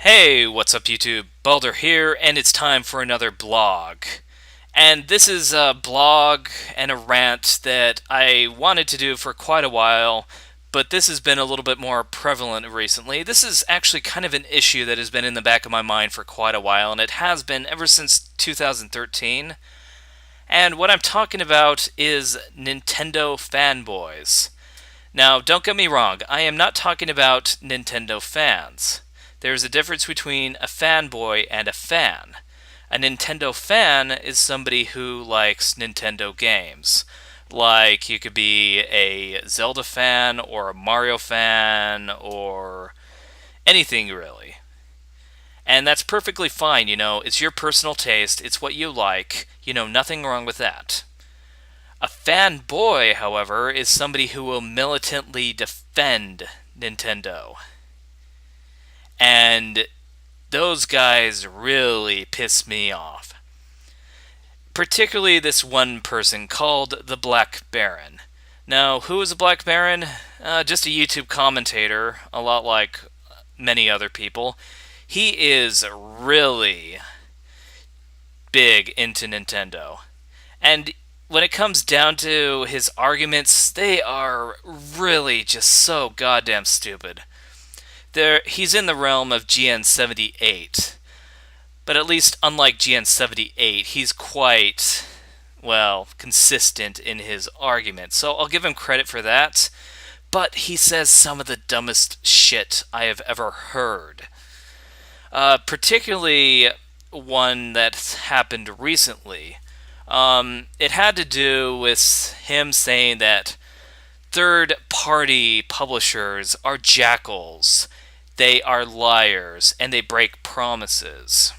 Hey, what's up YouTube? Balder here, and it's time for another blog. And this is a blog and a rant that I wanted to do for quite a while, but this has been a little bit more prevalent recently. This is actually kind of an issue that has been in the back of my mind for quite a while, and it has been ever since 2013. And what I'm talking about is Nintendo fanboys. Now, don't get me wrong, I am not talking about Nintendo fans. There's a difference between a fanboy and a fan. A Nintendo fan is somebody who likes Nintendo games. Like, you could be a Zelda fan, or a Mario fan, or anything really. And that's perfectly fine, it's your personal taste, it's what you like, nothing wrong with that. A fanboy, however, is somebody who will militantly defend Nintendo. And those guys really piss me off. Particularly this one person called the Black Baron. Now, who is the Black Baron? Just a YouTube commentator, a lot like many other people. He is really big into Nintendo. And when it comes down to his arguments, they are really just so goddamn stupid. He's in the realm of GN78, but at least unlike GN78, he's quite, well, consistent in his argument, so I'll give him credit for that, but he says some of the dumbest shit I have ever heard. Particularly one that happened recently. It had to do with him saying that third-party publishers are jackals, they are liars, and they break promises,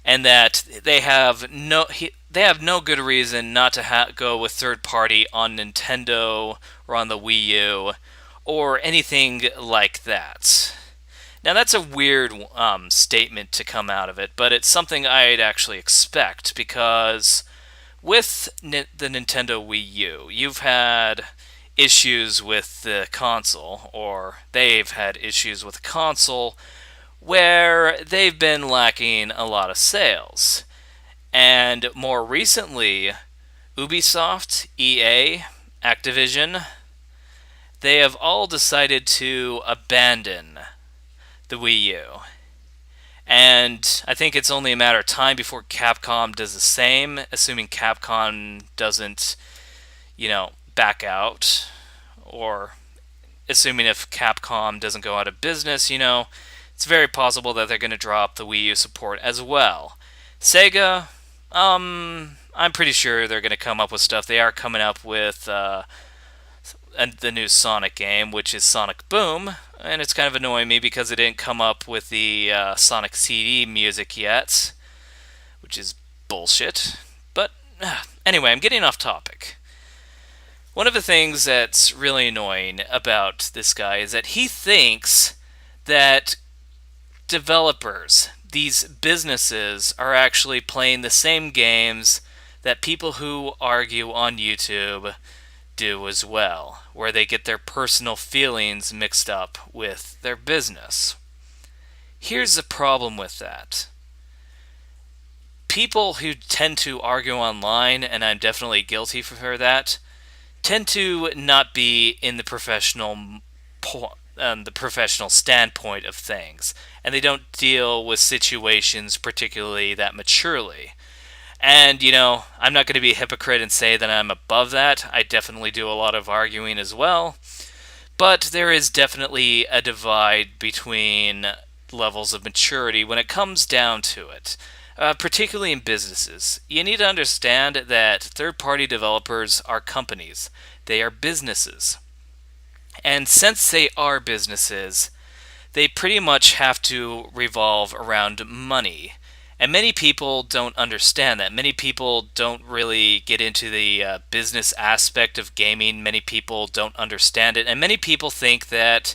and that they have no good reason not to go with third-party on Nintendo or on the Wii U or anything like that. Now that's a weird statement to come out of it, but it's something I'd actually expect because with the Nintendo Wii U, you've had issues with the console, or they've had issues with the console, where they've been lacking a lot of sales. And more recently, Ubisoft, EA, Activision, they have all decided to abandon the Wii U. And I think it's only a matter of time before Capcom does the same, assuming Capcom doesn't, back out, or assuming if Capcom doesn't go out of business, it's very possible that they're going to drop the Wii U support as well. Sega, I'm pretty sure they're going to come up with stuff. They are coming up with the new Sonic game, which is Sonic Boom, and it's kind of annoying me because it didn't come up with the Sonic CD music yet, which is bullshit. But anyway, I'm getting off topic. One of the things that's really annoying about this guy is that he thinks that developers, these businesses, are actually playing the same games that people who argue on YouTube do as well, where they get their personal feelings mixed up with their business. Here's the problem with that. People who tend to argue online, and I'm definitely guilty for that, tend to not be in the professional standpoint of things, and they don't deal with situations particularly that maturely. And, I'm not going to be a hypocrite and say that I'm above that. I definitely do a lot of arguing as well. But there is definitely a divide between levels of maturity when it comes down to it. Particularly in businesses. You need to understand that third-party developers are companies. They are businesses. And since they are businesses, they pretty much have to revolve around money. And many people don't understand that. Many people don't really get into the business aspect of gaming. Many people don't understand it. And many people think that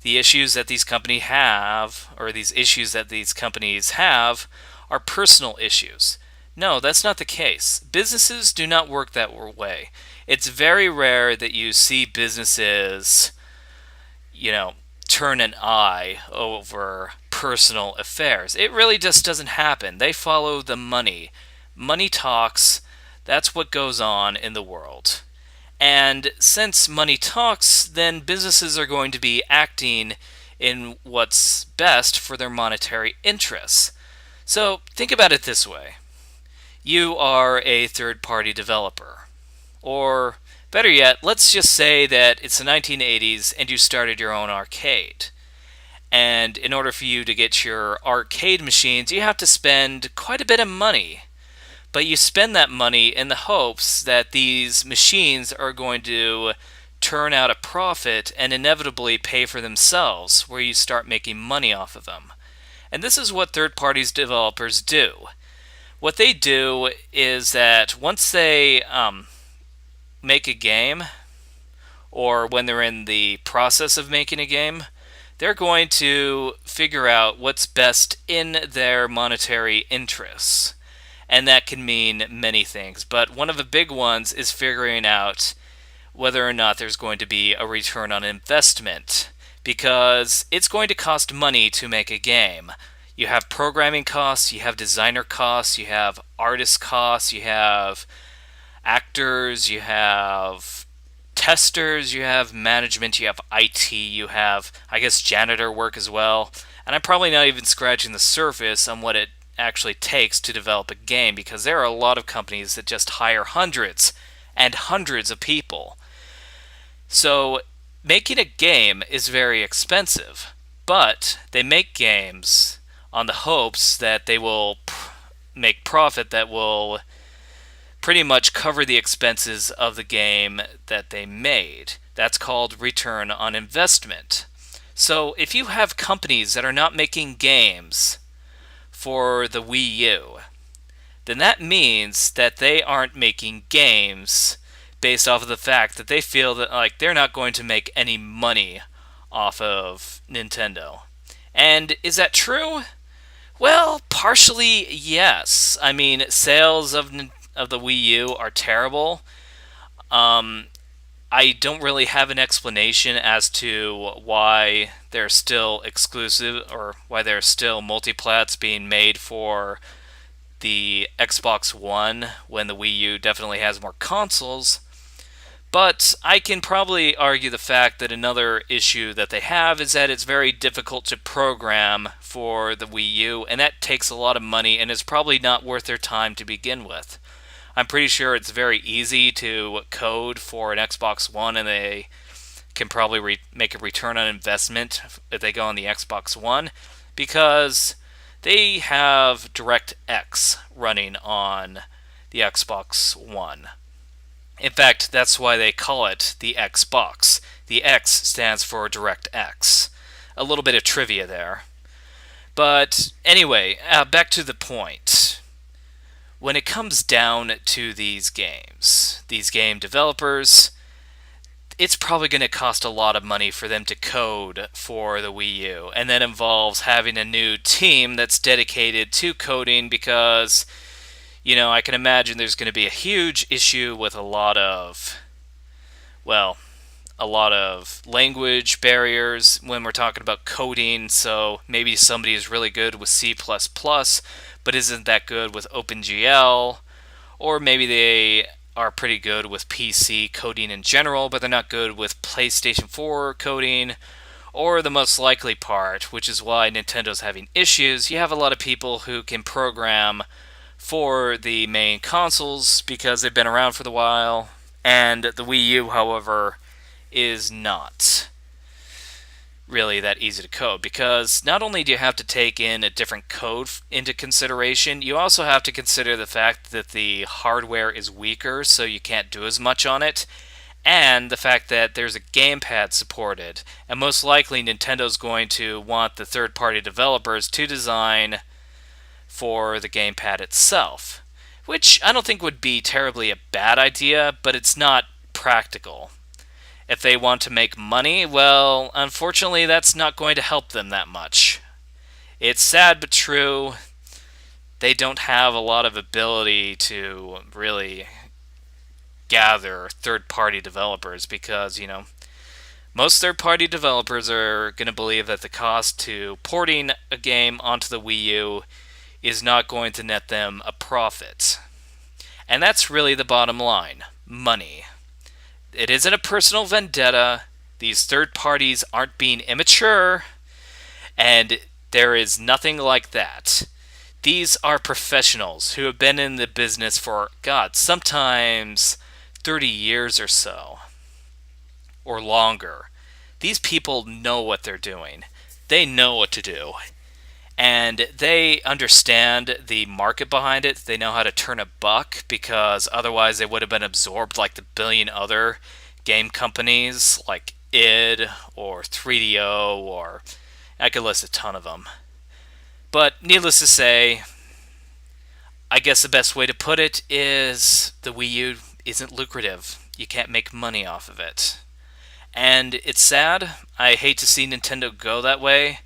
the issues that these companies have, or these issues that these companies have, are personal issues. No, that's not the case. Businesses do not work that way. It's very rare that you see businesses, turn an eye over personal affairs. It really just doesn't happen. They follow the money. Money talks. That's what goes on in the world. And since money talks, then businesses are going to be acting in what's best for their monetary interests. So think about it this way. You are a third-party developer. Or better yet, let's just say that it's the 1980s and you started your own arcade. And in order for you to get your arcade machines, you have to spend quite a bit of money. But you spend that money in the hopes that these machines are going to turn out a profit and inevitably pay for themselves, where you start making money off of them. And this is what third-party developers do. What they do is that once they make a game, or when they're in the process of making a game, they're going to figure out what's best in their monetary interests. And that can mean many things, but one of the big ones is figuring out whether or not there's going to be a return on investment, because it's going to cost money to make a game. You have programming costs, you have designer costs, you have artist costs, you have actors, you have testers, you have management, you have IT, you have, I guess, janitor work as well. And I'm probably not even scratching the surface on what it actually takes to develop a game, because there are a lot of companies that just hire hundreds and hundreds of people. So making a game is very expensive, but they make games on the hopes that they will make profit that will pretty much cover the expenses of the game that they made. That's called return on investment. So if you have companies that are not making games for the Wii U, then that means that they aren't making games based off of the fact that they feel that they're not going to make any money off of Nintendo. And is that true? Well, partially yes. I mean, sales of the Wii U are terrible. I don't really have an explanation as to why they're still exclusive or why there's still multiplats being made for the Xbox One when the Wii U definitely has more consoles. But I can probably argue the fact that another issue that they have is that it's very difficult to program for the Wii U, and that takes a lot of money and is probably not worth their time to begin with. I'm pretty sure it's very easy to code for an Xbox One, and they can probably make a return on investment if they go on the Xbox One, because they have DirectX running on the Xbox One. In fact, that's why they call it the Xbox. The X stands for DirectX. A little bit of trivia there. But anyway, back to the point. When it comes down to these games, these game developers, it's probably going to cost a lot of money for them to code for the Wii U. And that involves having a new team that's dedicated to coding, because I can imagine there's going to be a huge issue with a lot of language barriers when we're talking about coding. So maybe somebody is really good with C++, but isn't that good with OpenGL. Or maybe they are pretty good with PC coding in general, but they're not good with PlayStation 4 coding. Or the most likely part, which is why Nintendo's having issues, you have a lot of people who can program for the main consoles because they've been around for a while, and the Wii U, however, is not really that easy to code, because not only do you have to take in a different code into consideration, you also have to consider the fact that the hardware is weaker, so you can't do as much on it, and the fact that there's a gamepad supported, and most likely Nintendo's going to want the third-party developers to design for the gamepad itself, which I don't think would be terribly a bad idea, but it's not practical. If they want to make money, well, unfortunately that's not going to help them that much. It's sad but true. They don't have a lot of ability to really gather third-party developers because, Most third-party developers are going to believe that the cost to porting a game onto the Wii U is not going to net them a profit. And that's really the bottom line: money. It isn't a personal vendetta. These third parties aren't being immature, and there is nothing like that. These are professionals who have been in the business for, God, sometimes 30 years or so, or longer. These people know what they're doing. They know what to do. And they understand the market behind it. They know how to turn a buck, because otherwise they would have been absorbed like the billion other game companies like id or 3DO, or I could list a ton of them. But needless to say, I guess the best way to put it is the Wii U isn't lucrative. You can't make money off of it. And it's sad. I hate to see Nintendo go that way,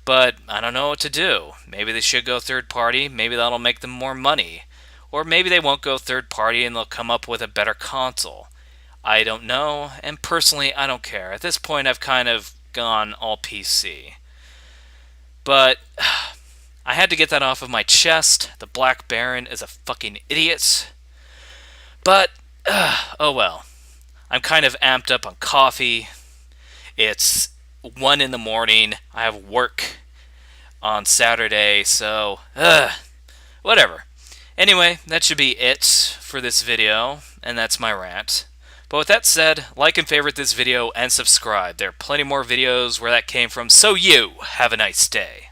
but I don't know what to do. Maybe they should go third party. Maybe that'll make them more money. Or maybe they won't go third party and they'll come up with a better console. I don't know, and personally, I don't care. At this point, I've kind of gone all PC. But I had to get that off of my chest. The Black Baron is a fucking idiot. But, oh well. I'm kind of amped up on coffee. It's 1 in the morning. I have work on Saturday, so, whatever. Anyway, that should be it for this video, and that's my rant. But with that said, like and favorite this video and subscribe. There are plenty more videos where that came from, so you have a nice day.